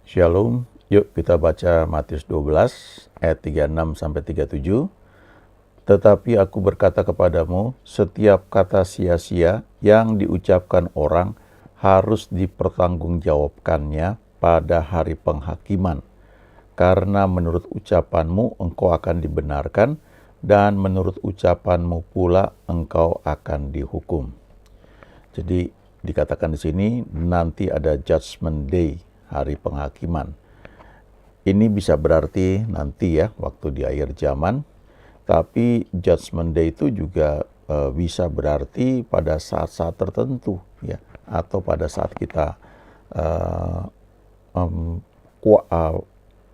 Shalom, yuk kita baca Matius 12 ayat 36-37. Tetapi aku berkata kepadamu, setiap kata sia-sia yang diucapkan orang harus dipertanggungjawabkannya pada hari penghakiman. Karena menurut ucapanmu engkau akan dibenarkan, dan menurut ucapanmu pula engkau akan dihukum. Jadi dikatakan di sini nanti ada judgment day, hari penghakiman. Ini bisa berarti nanti ya, waktu di akhir zaman. Tapi judgment day itu juga bisa berarti pada saat-saat tertentu ya, atau pada saat kita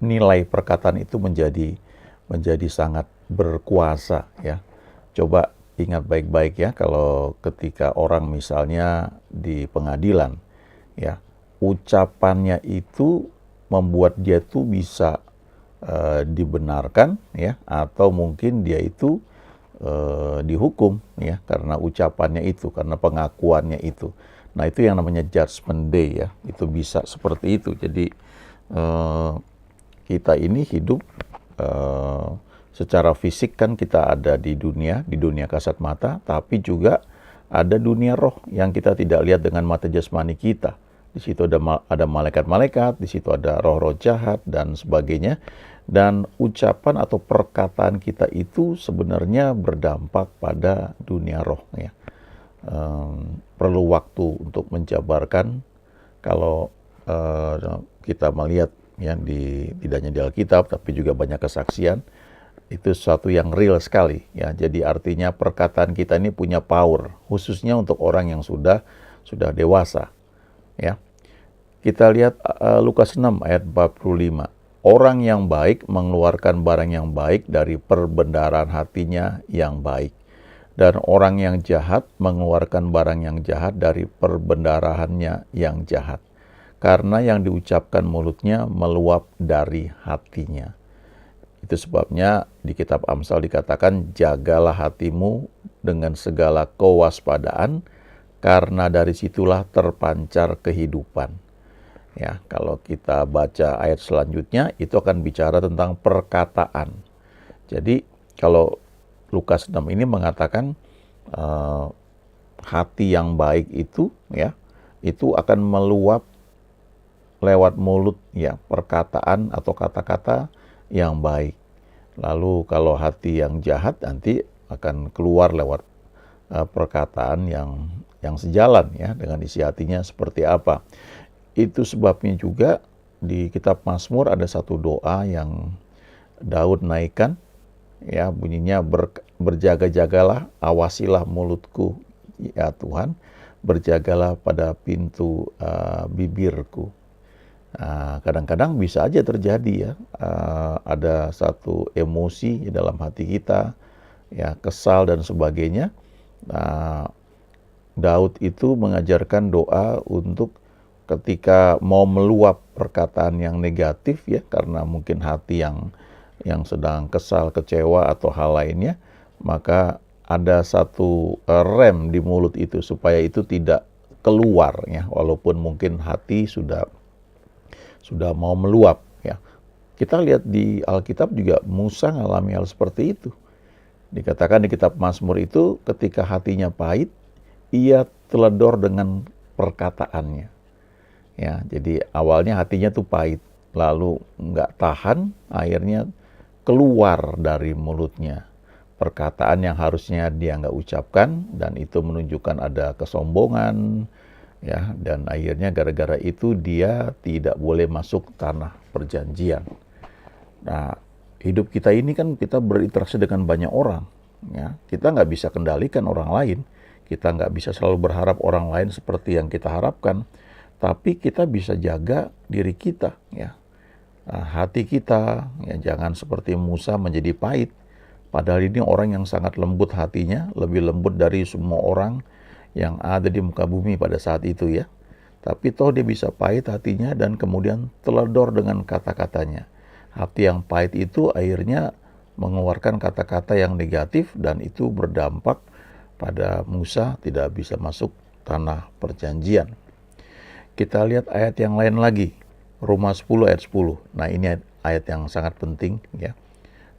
nilai perkataan itu menjadi sangat berkuasa ya. Coba ingat baik-baik ya, kalau ketika orang misalnya di pengadilan ya, ucapannya itu membuat dia tuh bisa dibenarkan ya, atau mungkin dia itu dihukum ya karena ucapannya itu, karena pengakuannya itu. Nah, itu yang namanya judgment day ya. Itu bisa seperti itu. Jadi kita ini hidup secara fisik kan kita ada di dunia kasat mata, tapi juga ada dunia roh yang kita tidak lihat dengan mata jasmani kita. Di situ ada malaikat-malaikat, di situ ada roh-roh jahat dan sebagainya. Dan ucapan atau perkataan kita itu sebenarnya berdampak pada dunia roh ya. Perlu waktu untuk menjabarkan. Kalau kita melihat ya, tidak hanya di Alkitab tapi juga banyak kesaksian, itu sesuatu yang real sekali ya. Jadi artinya perkataan kita ini punya power, khususnya untuk orang yang sudah dewasa ya. Kita lihat Lukas 6 ayat 45. Orang yang baik mengeluarkan barang yang baik dari perbendaharaan hatinya yang baik. Dan orang yang jahat mengeluarkan barang yang jahat dari perbendaharaannya yang jahat. Karena yang diucapkan mulutnya meluap dari hatinya. Itu sebabnya di kitab Amsal dikatakan, jagalah hatimu dengan segala kewaspadaan, karena dari situlah terpancar kehidupan. Ya, kalau kita baca ayat selanjutnya itu akan bicara tentang perkataan. Jadi kalau Lukas 6 ini mengatakan hati yang baik itu ya, itu akan meluap lewat mulut ya, perkataan atau kata-kata yang baik. Lalu kalau hati yang jahat nanti akan keluar lewat perkataan yang sejalan ya dengan isi hatinya seperti apa. Itu sebabnya juga di kitab Mazmur ada satu doa yang Daud naikkan ya, bunyinya berjaga-jagalah, awasilah mulutku ya Tuhan, berjagalah pada pintu bibirku. Kadang-kadang bisa aja terjadi ya, ada satu emosi dalam hati kita ya, kesal dan sebagainya. Daud itu mengajarkan doa untuk ketika mau meluap perkataan yang negatif ya, karena mungkin hati yang sedang kesal, kecewa atau hal lainnya, maka ada satu rem di mulut itu supaya itu tidak keluar ya, walaupun mungkin hati sudah mau meluap ya. Kita lihat di Alkitab juga Musa mengalami hal seperti itu. Dikatakan di kitab Mazmur itu ketika hatinya pahit, ia teledor dengan perkataannya. Ya, jadi awalnya hatinya tuh pahit, lalu nggak tahan, akhirnya keluar dari mulutnya perkataan yang harusnya dia nggak ucapkan, dan itu menunjukkan ada kesombongan, ya, dan akhirnya gara-gara itu dia tidak boleh masuk tanah perjanjian. Nah, hidup kita ini kan kita berinteraksi dengan banyak orang, ya, kita nggak bisa kendalikan orang lain, kita nggak bisa selalu berharap orang lain seperti yang kita harapkan. Tapi kita bisa jaga diri kita ya, hati kita ya, jangan seperti Musa menjadi pahit. Padahal ini orang yang sangat lembut hatinya, lebih lembut dari semua orang yang ada di muka bumi pada saat itu ya. Tapi toh dia bisa pahit hatinya dan kemudian teledor dengan kata-katanya. Hati yang pahit itu akhirnya mengeluarkan kata-kata yang negatif, dan itu berdampak pada Musa tidak bisa masuk tanah perjanjian. Kita lihat ayat yang lain lagi. Roma 10 ayat 10. Nah, ini ayat yang sangat penting ya.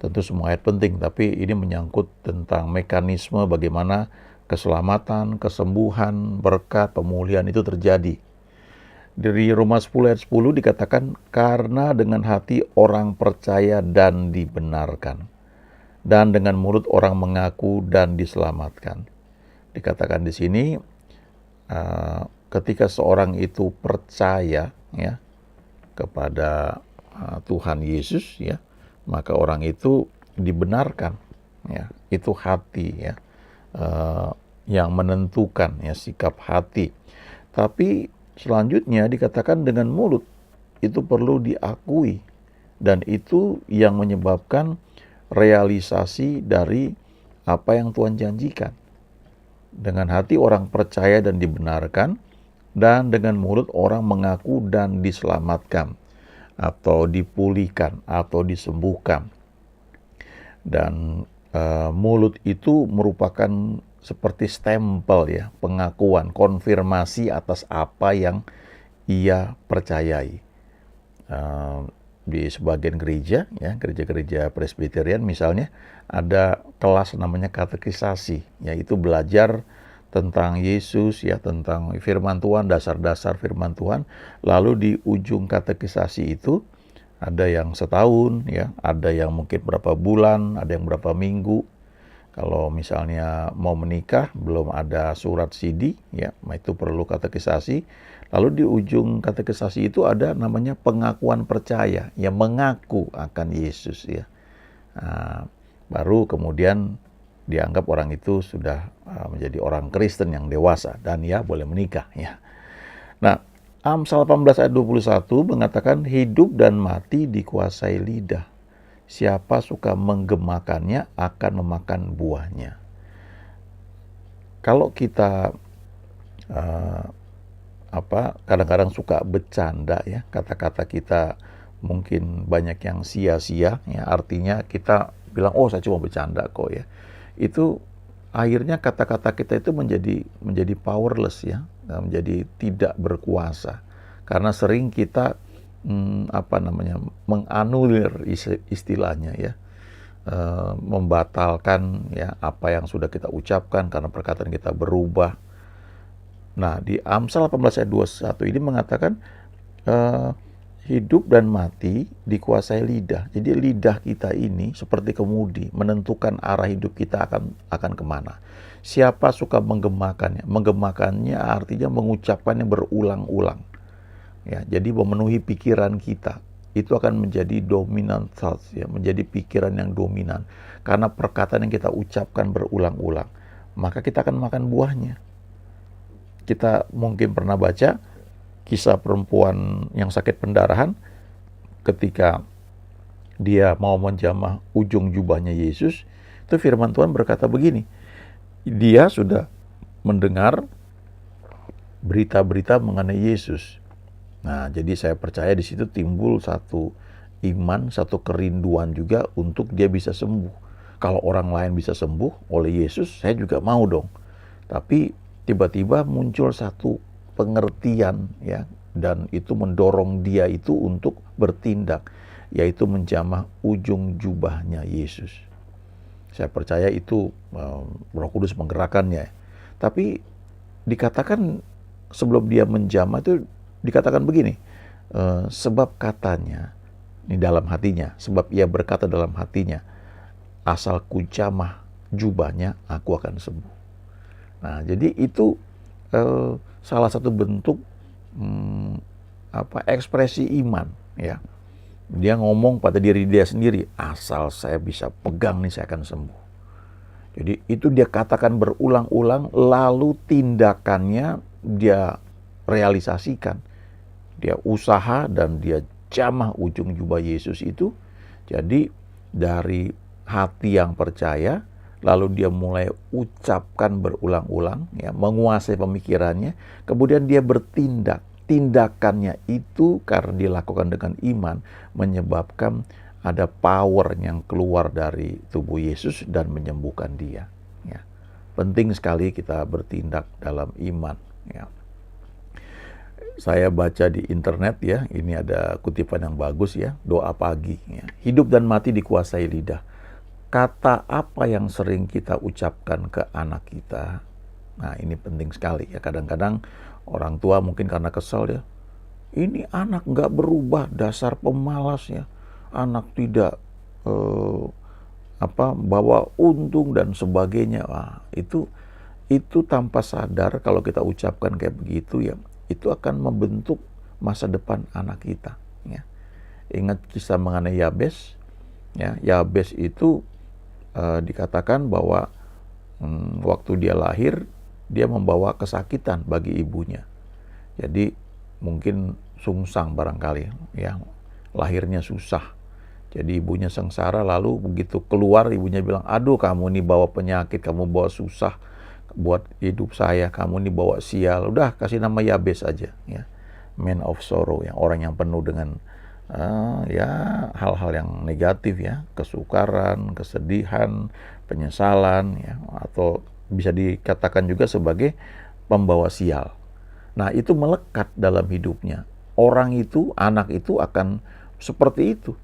Tentu semua ayat penting, tapi ini menyangkut tentang mekanisme bagaimana keselamatan, kesembuhan, berkat, pemulihan itu terjadi. Dari Roma 10 ayat 10 dikatakan, karena dengan hati orang percaya dan dibenarkan, dan dengan mulut orang mengaku dan diselamatkan. Dikatakan di sini, ketika seorang itu percaya ya kepada Tuhan Yesus ya, maka orang itu dibenarkan ya. Itu hati ya, yang menentukan ya, sikap hati. Tapi selanjutnya dikatakan dengan mulut itu perlu diakui, dan itu yang menyebabkan realisasi dari apa yang Tuhan janjikan. Dengan hati orang percaya dan dibenarkan, dan dengan mulut orang mengaku dan diselamatkan, atau dipulihkan, atau disembuhkan. Dan mulut itu merupakan seperti stempel ya, pengakuan, konfirmasi atas apa yang ia percayai. Di sebagian gereja ya, gereja-gereja Presbyterian misalnya, ada kelas namanya katekisasi, yaitu belajar tentang Yesus ya, tentang firman Tuhan, dasar-dasar firman Tuhan. Lalu di ujung katekisasi itu ada yang setahun ya, ada yang mungkin berapa bulan, ada yang berapa minggu. Kalau misalnya mau menikah belum ada surat CD ya, itu perlu katekisasi. Lalu di ujung katekisasi itu ada namanya pengakuan percaya, yang mengaku akan Yesus ya. Baru kemudian dianggap orang itu sudah menjadi orang Kristen yang dewasa dan ya boleh menikah ya. Nah, Amsal 18 ayat 21 mengatakan, hidup dan mati dikuasai lidah. Siapa suka menggemakannya akan memakan buahnya. Kalau kita kadang-kadang suka bercanda ya, kata-kata kita mungkin banyak yang sia-sia ya, artinya kita bilang, oh saya cuma bercanda kok ya. Itu akhirnya kata-kata kita itu menjadi powerless ya, menjadi tidak berkuasa, karena sering kita menganulir istilahnya ya, membatalkan ya apa yang sudah kita ucapkan karena perkataan kita berubah. Nah, di Amsal 18 ayat 21 ini mengatakan hidup dan mati dikuasai lidah. Jadi lidah kita ini seperti kemudi, menentukan arah hidup kita akan kemana. Siapa suka menggemakannya? Menggemakannya artinya mengucapkannya berulang-ulang. Ya, jadi memenuhi pikiran kita. Itu akan menjadi dominant thoughts ya, menjadi pikiran yang dominan. Karena perkataan yang kita ucapkan berulang-ulang, maka kita akan makan buahnya. Kita mungkin pernah baca kisah perempuan yang sakit pendarahan ketika dia mau menjamah ujung jubahnya Yesus. Itu firman Tuhan berkata begini, dia sudah mendengar berita-berita mengenai Yesus. Nah, jadi saya percaya di situ timbul satu iman, satu kerinduan juga untuk dia bisa sembuh. Kalau orang lain bisa sembuh oleh Yesus, saya juga mau dong. Tapi tiba-tiba muncul satu pengertian ya, dan itu mendorong dia itu untuk bertindak, yaitu menjamah ujung jubahnya Yesus. Saya percaya itu Roh Kudus menggerakkannya. Tapi dikatakan sebelum dia menjamah itu dikatakan begini, sebab katanya, ini dalam hatinya, sebab ia berkata dalam hatinya, asal ku jamah jubahnya aku akan sembuh. Nah, jadi itu salah satu bentuk ekspresi iman ya. Dia ngomong pada diri dia sendiri, asal saya bisa pegang nih saya akan sembuh. Jadi itu dia katakan berulang-ulang, lalu tindakannya dia realisasikan. Dia usaha dan dia jamah ujung jubah Yesus itu. Jadi dari hati yang percaya, lalu dia mulai ucapkan berulang-ulang, ya, menguasai pemikirannya, kemudian dia bertindak. Tindakannya itu karena dilakukan dengan iman, menyebabkan ada power yang keluar dari tubuh Yesus dan menyembuhkan dia. Ya. Penting sekali kita bertindak dalam iman. Ya. Saya baca di internet ya, ini ada kutipan yang bagus ya, doa pagi ya. Hidup dan mati dikuasai lidah. Kata apa yang sering kita ucapkan ke anak kita, nah ini penting sekali ya. Kadang-kadang orang tua mungkin karena kesal ya, ini anak nggak berubah, dasar pemalas ya, anak tidak bawa untung dan sebagainya. Wah, itu tanpa sadar kalau kita ucapkan kayak begitu ya, itu akan membentuk masa depan anak kita ya. Ingat kisah mengenai Yabes ya. Yabes itu dikatakan bahwa waktu dia lahir dia membawa kesakitan bagi ibunya. Jadi mungkin sungsang barangkali ya, lahirnya susah. Jadi ibunya sengsara, lalu begitu keluar ibunya bilang, aduh kamu nih bawa penyakit, kamu bawa susah buat hidup saya, kamu nih bawa sial. Udah kasih nama Yabes aja ya, man of sorrow, yang orang yang penuh dengan ya hal-hal yang negatif ya, kesukaran, kesedihan, penyesalan ya, atau bisa dikatakan juga sebagai pembawa sial. Nah, itu melekat dalam hidupnya. Orang itu, anak itu akan seperti itu.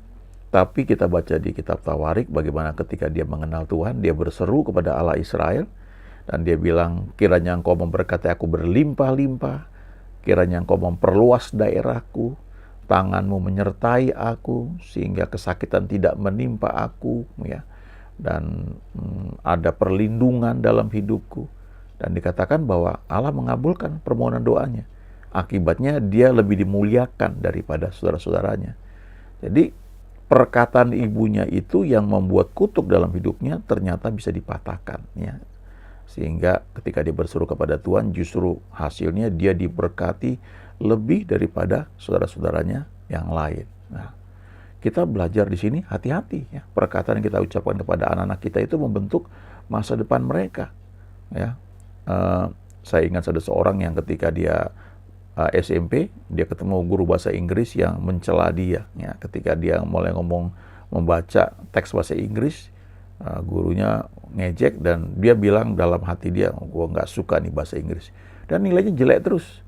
Tapi kita baca di kitab Tawarik bagaimana ketika dia mengenal Tuhan, dia berseru kepada Allah Israel dan dia bilang, kiranya engkau memberkati aku berlimpah-limpah, kiranya engkau memperluas daerahku, tanganmu menyertai aku sehingga kesakitan tidak menimpa aku ya, dan ada perlindungan dalam hidupku. Dan dikatakan bahwa Allah mengabulkan permohonan doanya. Akibatnya dia lebih dimuliakan daripada saudara-saudaranya. Jadi perkataan ibunya itu yang membuat kutuk dalam hidupnya ternyata bisa dipatahkan ya. Sehingga ketika dia berseru kepada Tuhan, justru hasilnya dia diberkati lebih daripada saudara-saudaranya yang lain. Nah, kita belajar di sini hati-hati ya. Perkataan yang kita ucapkan kepada anak-anak kita itu membentuk masa depan mereka ya. Saya ingat ada seorang yang ketika dia SMP, dia ketemu guru bahasa Inggris yang mencela dia ya. Ketika dia mulai membaca teks bahasa Inggris, gurunya ngejek dan dia bilang dalam hati dia, gua nggak suka nih bahasa Inggris, dan nilainya jelek terus.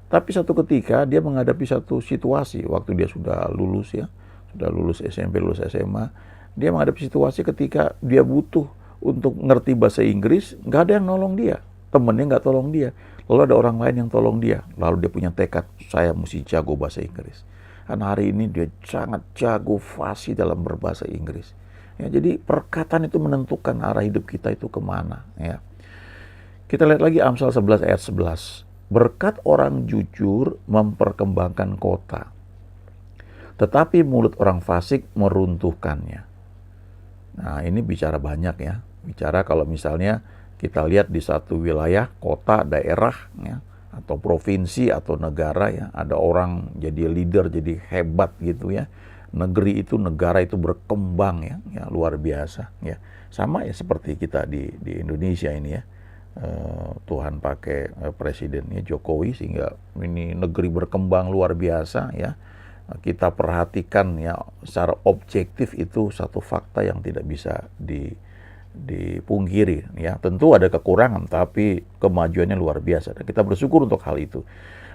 Tapi satu ketika dia menghadapi satu situasi waktu dia sudah lulus ya, sudah lulus SMP, lulus SMA, dia menghadapi situasi ketika dia butuh untuk ngerti bahasa Inggris, nggak ada yang nolong dia, temennya nggak tolong dia, lalu ada orang lain yang tolong dia, lalu dia punya tekad, saya mesti jago bahasa Inggris. Karena hari ini dia sangat jago fasih dalam berbahasa Inggris. Ya, jadi perkataan itu menentukan arah hidup kita itu kemana ya. Kita lihat lagi Amsal 11 ayat 11. Berkat orang jujur memperkembangkan kota, tetapi mulut orang fasik meruntuhkannya. Nah, ini bicara banyak ya. Bicara kalau misalnya kita lihat di satu wilayah, kota, daerah ya, atau provinsi atau negara ya, ada orang jadi leader, jadi hebat gitu ya. Negeri itu, negara itu berkembang ya luar biasa ya. Sama ya seperti kita di Indonesia ini ya. Tuhan pakai presidennya Jokowi sehingga ini negeri berkembang luar biasa ya. Kita perhatikan ya secara objektif, itu satu fakta yang tidak bisa dipungkiri ya. Tentu ada kekurangan tapi kemajuannya luar biasa dan kita bersyukur untuk hal itu.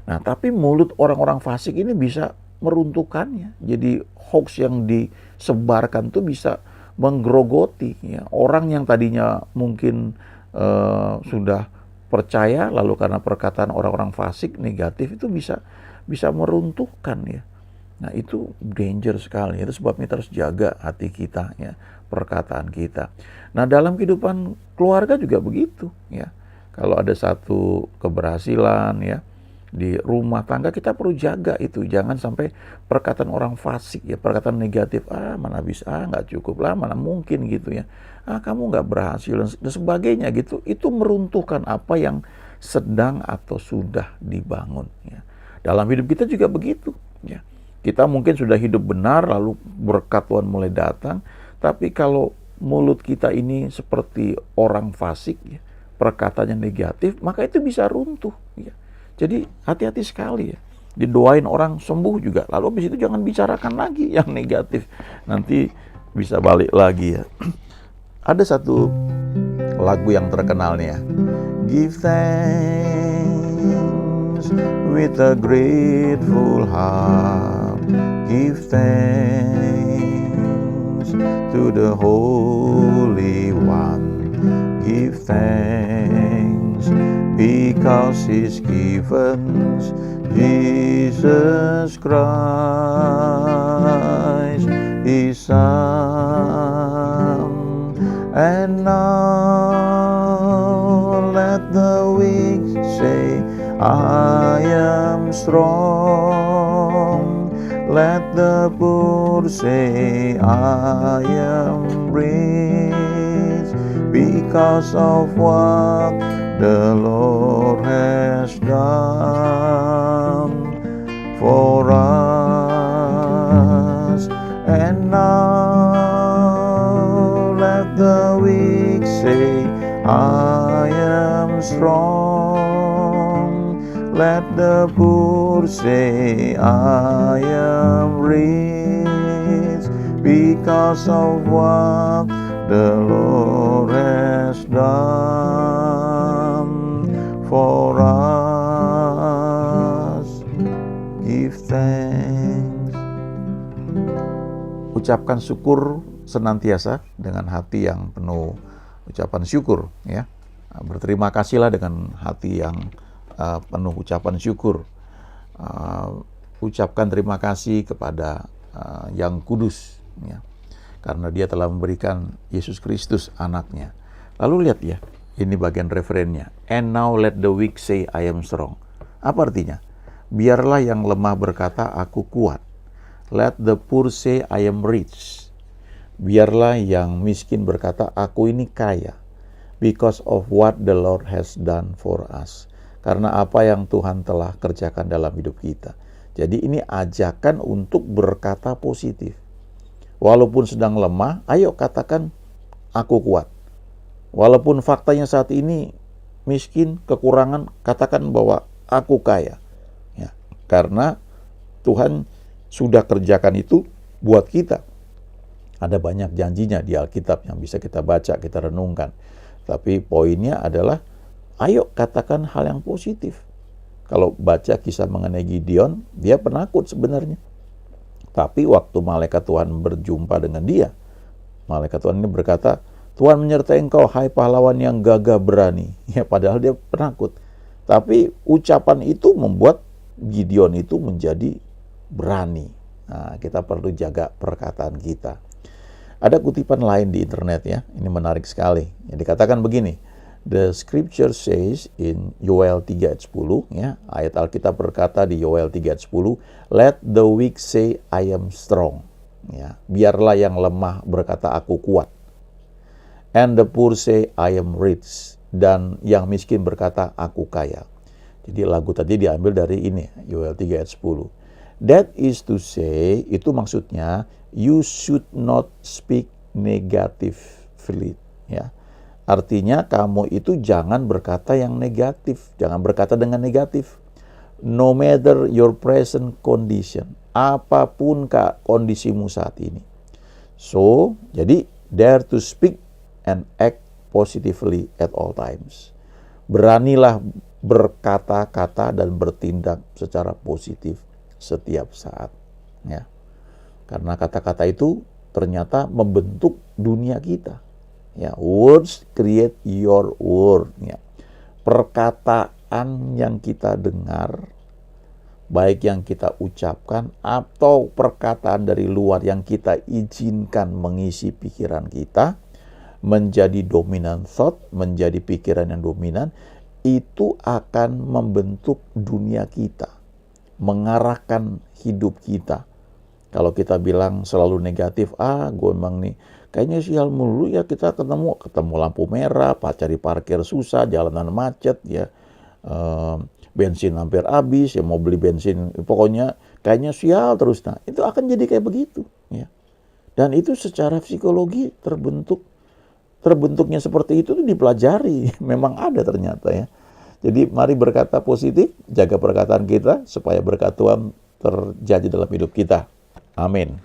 Nah, tapi mulut orang-orang fasik ini bisa meruntuhkannya. Jadi hoax yang disebarkan tuh bisa menggerogoti ya. Orang yang tadinya mungkin sudah percaya, lalu karena perkataan orang-orang fasik negatif itu bisa meruntuhkan ya. Nah, itu danger sekali. Itu sebabnya kita harus jaga hati kita ya, perkataan kita. Nah, dalam kehidupan keluarga juga begitu ya. Kalau ada satu keberhasilan ya di rumah tangga, kita perlu jaga itu. Jangan sampai perkataan orang fasik ya, perkataan negatif, mana bisa, nggak cukup lah, mana mungkin gitu ya, kamu nggak berhasil dan sebagainya gitu. Itu meruntuhkan apa yang sedang atau sudah dibangun ya. Dalam hidup kita juga begitu ya. Kita mungkin sudah hidup benar, lalu berkat Tuhan mulai datang, tapi kalau mulut kita ini seperti orang fasik ya, perkataannya negatif, maka itu bisa runtuh ya. Jadi hati-hati sekali ya. Didoain orang sembuh juga, lalu habis itu jangan bicarakan lagi yang negatif. Nanti bisa balik lagi ya. Ada satu lagu yang terkenal nih ya. Give thanks with a grateful heart. Give thanks to the Holy One. Give thanks because He's given Jesus Christ, His Son. And now let the weak say, I am strong. Let the poor say, I am rich, because of what the Lord has done for us. And now let the weak say, I am strong. Let the poor say, I am rich, because of what the Lord has done for us. Give thanks. Ucapkan syukur senantiasa dengan hati yang penuh ucapan syukur, ya. Berterima kasihlah dengan hati yang penuh ucapan syukur. Ucapkan terima kasih kepada Yang Kudus, ya, karena Dia telah memberikan Yesus Kristus anaknya. Lalu lihat ya, ini bagian referennya. And now let the weak say, I am strong. Apa artinya? Biarlah yang lemah berkata, aku kuat. Let the poor say, I am rich. Biarlah yang miskin berkata, aku ini kaya. Because of what the Lord has done for us. Karena apa yang Tuhan telah kerjakan dalam hidup kita. Jadi ini ajakan untuk berkata positif. Walaupun sedang lemah, ayo katakan, aku kuat. Walaupun faktanya saat ini miskin, kekurangan, katakan bahwa aku kaya. Ya, karena Tuhan sudah kerjakan itu buat kita. Ada banyak janjinya di Alkitab yang bisa kita baca, kita renungkan. Tapi poinnya adalah, ayo katakan hal yang positif. Kalau baca kisah mengenai Gideon, dia penakut sebenarnya. Tapi waktu malaikat Tuhan berjumpa dengan dia, malaikat Tuhan ini berkata, Tuhan menyertai engkau, hai pahlawan yang gagah berani. Ya, padahal dia penakut. Tapi ucapan itu membuat Gideon itu menjadi berani. Nah, kita perlu jaga perkataan kita. Ada kutipan lain di internet ya, ini menarik sekali. Yang dikatakan begini, the scripture says in Yoel 3 ayat 10, ya, ayat Alkitab berkata di Yoel 3 ayat 10, let the weak say I am strong. Ya, biarlah yang lemah berkata aku kuat. And the poor say I am rich. Dan yang miskin berkata aku kaya. Jadi lagu tadi diambil dari ini, Yoel 3 ayat 10. That is to say, itu maksudnya, you should not speak negatively. Ya. Artinya kamu itu jangan berkata yang negatif, jangan berkata dengan negatif. No matter your present condition, apapun kondisimu saat ini. So, jadi dare to speak and act positively at all times. Beranilah berkata-kata dan bertindak secara positif setiap saat, ya. Karena kata-kata itu ternyata membentuk dunia kita. Ya, words create your world, ya. Perkataan yang kita dengar, baik yang kita ucapkan atau perkataan dari luar yang kita izinkan mengisi pikiran kita, menjadi dominant thought, menjadi pikiran yang dominan, itu akan membentuk dunia kita, mengarahkan hidup kita. Kalau kita bilang selalu negatif, gue emang nih kayaknya sial mulu ya, kita ketemu lampu merah, cari parkir susah, jalanan macet ya, bensin hampir habis ya, mau beli bensin, pokoknya kayaknya sial terus. Nah, itu akan jadi kayak begitu, ya. Dan itu secara psikologi terbentuknya seperti itu tuh dipelajari, memang ada ternyata ya. Jadi mari berkata positif, jaga perkataan kita supaya berkat Tuhan terjadi dalam hidup kita. Amin.